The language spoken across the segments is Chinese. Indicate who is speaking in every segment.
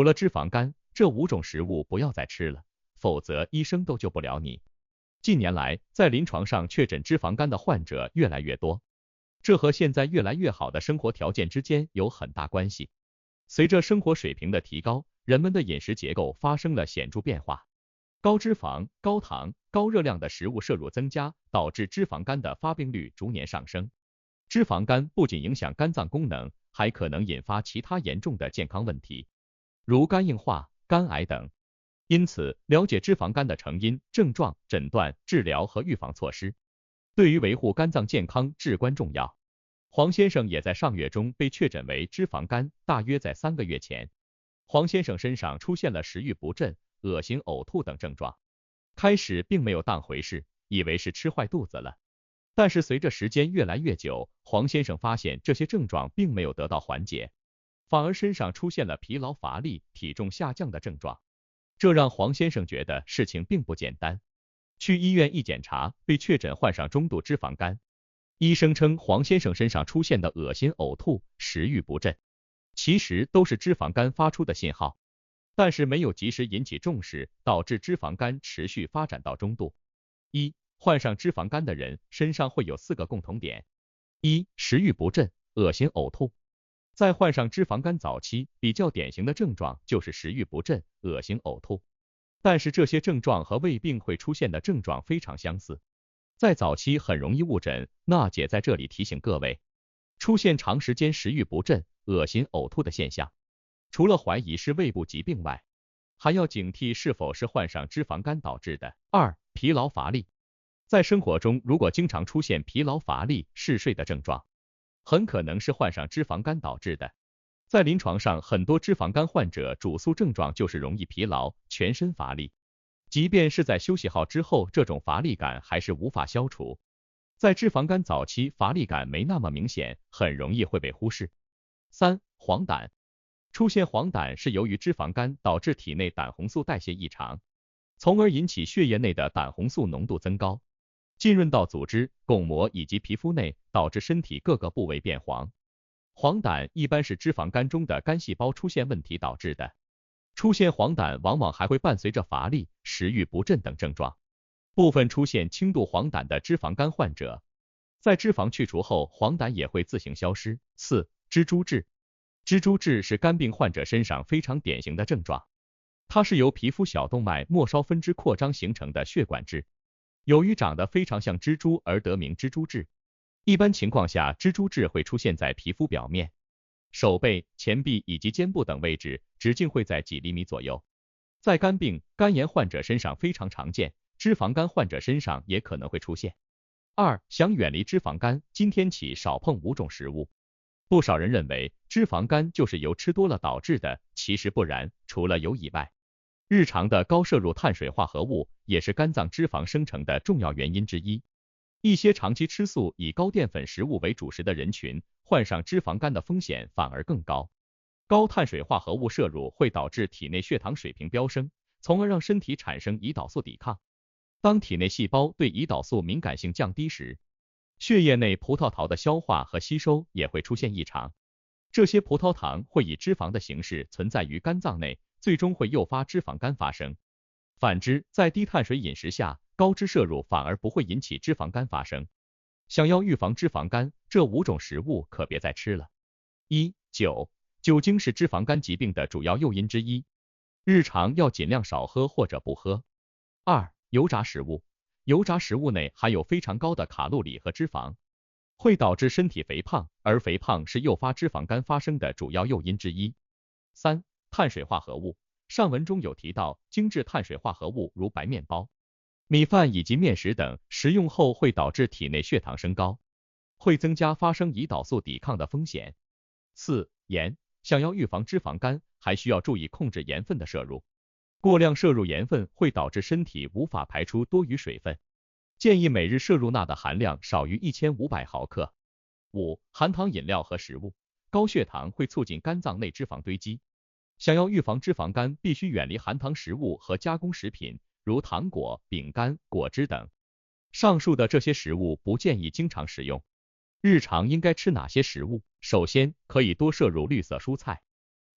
Speaker 1: 有了脂肪肝，这5种食物不要再吃了，否则医生都救不了你。近年来，在临床上确诊脂肪肝的患者越来越多，这和现在越来越好的生活条件之间有很大关系。随着生活水平的提高，人们的饮食结构发生了显著变化，高脂肪、高糖、高热量的食物摄入增加，导致脂肪肝的发病率逐年上升。脂肪肝不仅影响肝脏功能，还可能引发其他严重的健康问题，如肝硬化、肝癌等。因此，了解脂肪肝的成因、症状、诊断、治疗和预防措施，对于维护肝脏健康至关重要。黄先生也在上月中被确诊为脂肪肝，大约在3个月前，黄先生身上出现了食欲不振、恶心、呕吐等症状。开始并没有当回事，以为是吃坏肚子了。但是随着时间越来越久，黄先生发现这些症状并没有得到缓解，反而身上出现了疲劳乏力、体重下降的症状。这让黄先生觉得事情并不简单。去医院一检查，被确诊患上中度脂肪肝。医生称黄先生身上出现的恶心、呕吐、食欲不振，其实都是脂肪肝发出的信号，但是没有及时引起重视，导致脂肪肝持续发展到中度。患上脂肪肝的人身上会有4个共同点。食欲不振、恶心、呕吐。在患上脂肪肝早期，比较典型的症状就是食欲不振、恶心、呕吐。但是这些症状和胃病会出现的症状非常相似，在早期很容易误诊。娜姐在这里提醒各位，出现长时间食欲不振、恶心、呕吐的现象，除了怀疑是胃部疾病外，还要警惕是否是患上脂肪肝导致的。疲劳乏力。在生活中，如果经常出现疲劳乏力、嗜睡的症状，很可能是患上脂肪肝导致的。在临床上，很多脂肪肝患者主诉症状就是容易疲劳、全身乏力，即便是在休息好之后，这种乏力感还是无法消除。在脂肪肝早期，乏力感没那么明显，很容易会被忽视。黄疸。出现黄疸是由于脂肪肝导致体内胆红素代谢异常，从而引起血液内的胆红素浓度增高，浸润到组织、巩膜以及皮肤内，导致身体各个部位变黄。黄疸一般是脂肪肝中的肝细胞出现问题导致的。出现黄疸往往还会伴随着乏力、食欲不振等症状。部分出现轻度黄疸的脂肪肝患者，在脂肪去除后，黄疸也会自行消失。蜘蛛痣。蜘蛛痣是肝病患者身上非常典型的症状，它是由皮肤小动脉末梢分支扩张形成的血管痣，由于长得非常像蜘蛛而得名蜘蛛痣。一般情况下，蜘蛛痣会出现在皮肤表面、手背、前臂以及肩部等位置，直径会在几厘米左右。在肝病、肝炎患者身上非常常见，脂肪肝患者身上也可能会出现。想远离脂肪肝，今天起少碰5种食物。不少人认为脂肪肝就是由吃多了导致的，其实不然，除了油以外，日常的高摄入碳水化合物也是肝脏脂肪生成的重要原因之一。一些长期吃素以高淀粉食物为主食的人群，患上脂肪肝的风险反而更高。高碳水化合物摄入会导致体内血糖水平飙升，从而让身体产生胰岛素抵抗。当体内细胞对胰岛素敏感性降低时，血液内葡萄糖的消化和吸收也会出现异常。这些葡萄糖会以脂肪的形式存在于肝脏内，最终会诱发脂肪肝发生。反之，在低碳水饮食下，高脂摄入反而不会引起脂肪肝发生。想要预防脂肪肝，这5种食物可别再吃了。酒精是脂肪肝疾病的主要诱因之一，日常要尽量少喝或者不喝。油炸食物。油炸食物内含有非常高的卡路里和脂肪，会导致身体肥胖，而肥胖是诱发脂肪肝发生的主要诱因之一。碳水化合物。上文中有提到，精致碳水化合物如白面包、米饭以及面食等，食用后会导致体内血糖升高，会增加发生胰岛素抵抗的风险。盐。想要预防脂肪肝，还需要注意控制盐分的摄入。过量摄入盐分会导致身体无法排出多余水分，建议每日摄入钠的含量少于1500毫克。含糖饮料和食物。高血糖会促进肝脏内脂肪堆积，想要预防脂肪肝，必须远离含糖食物和加工食品，如糖果、饼干、果汁等。上述的这些食物不建议经常食用。日常应该吃哪些食物？首先，可以多摄入绿色蔬菜，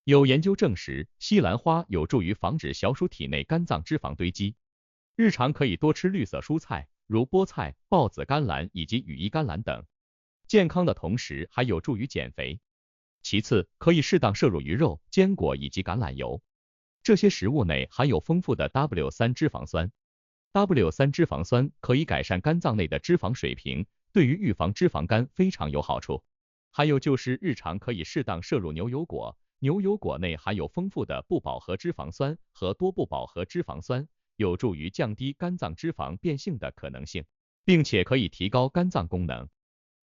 Speaker 1: 有研究证实，西兰花有助于防止小鼠体内肝脏脂肪堆积。日常可以多吃绿色蔬菜，如菠菜、豹子甘蓝以及羽衣甘蓝等，健康的同时还有助于减肥。其次，可以适当摄入鱼肉、坚果以及橄榄油，这些食物内含有丰富的 W3 脂肪酸。W3 脂肪酸可以改善肝脏内的脂肪水平，对于预防脂肪肝非常有好处。还有就是日常可以适当摄入牛油果，牛油果内含有丰富的不饱和脂肪酸和多不饱和脂肪酸，有助于降低肝脏脂肪变性的可能性，并且可以提高肝脏功能。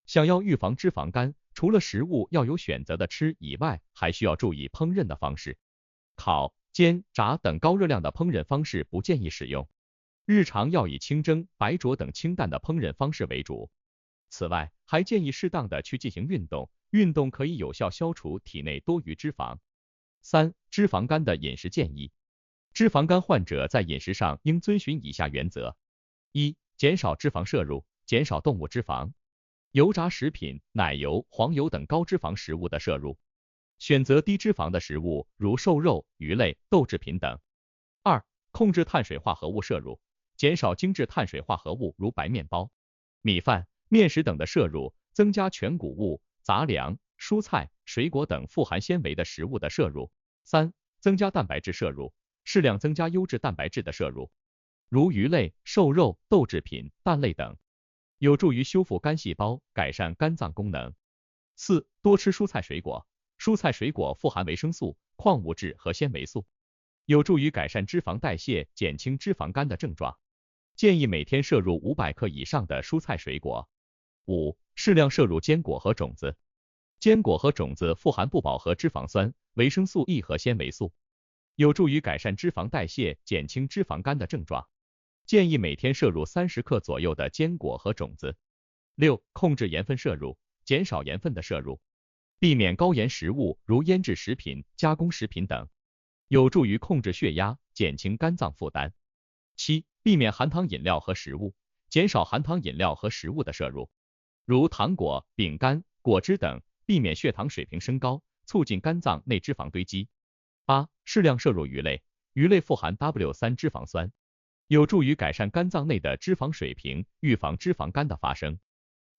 Speaker 1: 想要预防脂肪肝，除了食物要有选择的吃以外，还需要注意烹饪的方式。烤、煎、炸等高热量的烹饪方式不建议使用，日常要以清蒸、白灼等清淡的烹饪方式为主。此外，还建议适当的去进行运动，运动可以有效消除体内多余脂肪。3. 脂肪肝的饮食建议。脂肪肝患者在饮食上应遵循以下原则： 1. 减少脂肪摄入，减少动物脂肪、油炸食品、奶油、黄油等高脂肪食物的摄入，选择低脂肪的食物，如瘦肉、鱼类、豆制品等。2. 控制碳水化合物摄入，减少精致碳水化合物如白面包、米饭、面食等的摄入，增加全谷物、杂粮、蔬菜、水果等富含纤维的食物的摄入。3. 增加蛋白质摄入，适量增加优质蛋白质的摄入，如鱼类、瘦肉、豆制品、蛋类等，有助于修复肝细胞，改善肝脏功能。4. 多吃蔬菜水果，蔬菜水果富含维生素、矿物质和纤维素，有助于改善脂肪代谢，减轻脂肪肝的症状。建议每天摄入500克以上的蔬菜水果。5. 适量摄入坚果和种子，坚果和种子富含不饱和脂肪酸、维生素 E 和纤维素，有助于改善脂肪代谢，减轻脂肪肝的症状。建议每天摄入30克左右的坚果和种子。6. 控制盐分摄入，减少盐分的摄入，避免高盐食物如腌制食品、加工食品等，有助于控制血压，减轻肝脏负担。7. 避免含糖饮料和食物，减少含糖饮料和食物的摄入，如糖果、饼干、果汁等，避免血糖水平升高，促进肝脏内脂肪堆积。8. 适量摄入鱼类，鱼类富含 W3 脂肪酸，有助于改善肝脏内的脂肪水平，预防脂肪肝的发生。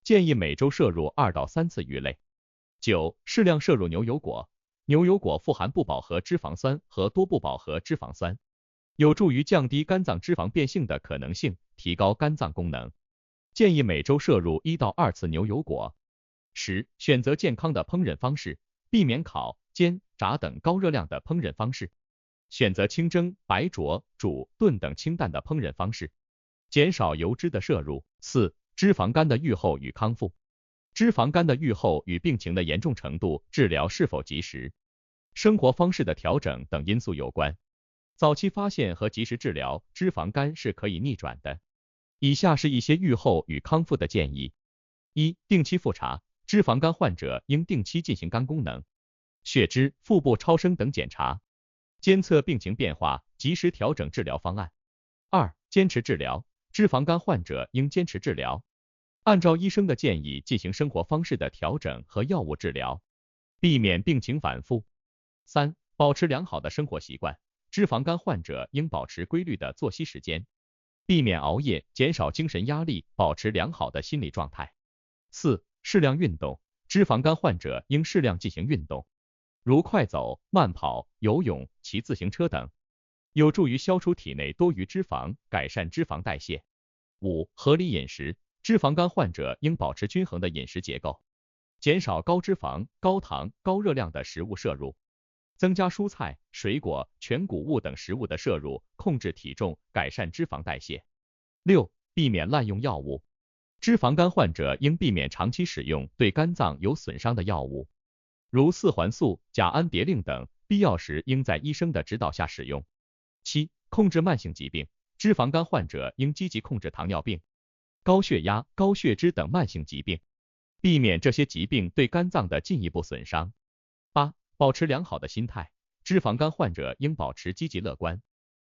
Speaker 1: 建议每周摄入2到3次鱼类。9. 适量摄入牛油果，牛油果富含不饱和脂肪酸和多不饱和脂肪酸，有助于降低肝脏脂肪变性的可能性，提高肝脏功能。建议每周摄入1到2次牛油果。10. 选择健康的烹饪方式，避免烤、煎、炸等高热量的烹饪方式，选择清蒸、白灼、煮、炖等清淡的烹饪方式，减少油脂的摄入。4. 脂肪肝的预后与康复。脂肪肝的预后与病情的严重程度、治疗是否及时、生活方式的调整等因素有关。早期发现和及时治疗，脂肪肝是可以逆转的。以下是一些预后与康复的建议。1. 定期复查，脂肪肝患者应定期进行肝功能、血脂、腹部超声等检查，监测病情变化，及时调整治疗方案。2. 坚持治疗，脂肪肝患者应坚持治疗，按照医生的建议进行生活方式的调整和药物治疗，避免病情反复。3. 保持良好的生活习惯，脂肪肝患者应保持规律的作息时间，避免熬夜，减少精神压力，保持良好的心理状态。4. 适量运动，脂肪肝患者应适量进行运动，如快走、慢跑、游泳、骑自行车等，有助于消除体内多余脂肪，改善脂肪代谢。5. 合理饮食，脂肪肝患者应保持均衡的饮食结构，减少高脂肪、高糖、高热量的食物摄入，增加蔬菜、水果、全谷物等食物的摄入，控制体重，改善脂肪代谢。6. 避免滥用药物，脂肪肝患者应避免长期使用对肝脏有损伤的药物，如四环素、甲氨蝶令等，必要时应在医生的指导下使用。7. 控制慢性疾病，脂肪肝患者应积极控制糖尿病、高血压、高血脂等慢性疾病，避免这些疾病对肝脏的进一步损伤。8. 保持良好的心态，脂肪肝患者应保持积极乐观，